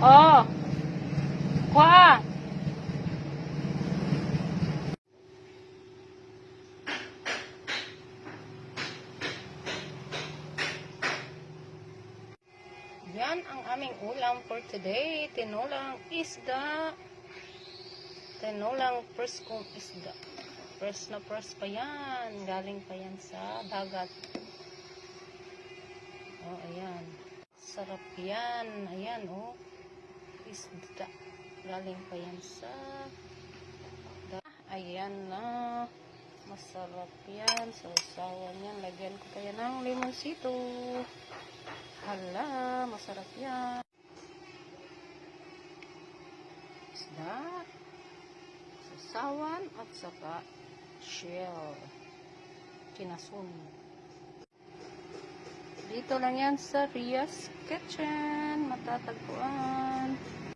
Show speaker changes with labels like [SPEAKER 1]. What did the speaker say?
[SPEAKER 1] Oh, kuha. Yan ang aming ulam for today. Tinolang isda. Tinolang preskong isda. Press na press pa yan. Galing pa yan sa dagat. Oh, ayan. Sarap yan. Ayan, oh. Isda. Galing pa yan sa dagat. Ayan na. Masarap yan. Sausawan yan. Lagyan ko kaya ng limonsito. Hala, masarap yan. Isda. Sausawan at saka shell. Kinasun. Dito lang yan sa Ria's Kitchen. Matatagpuan.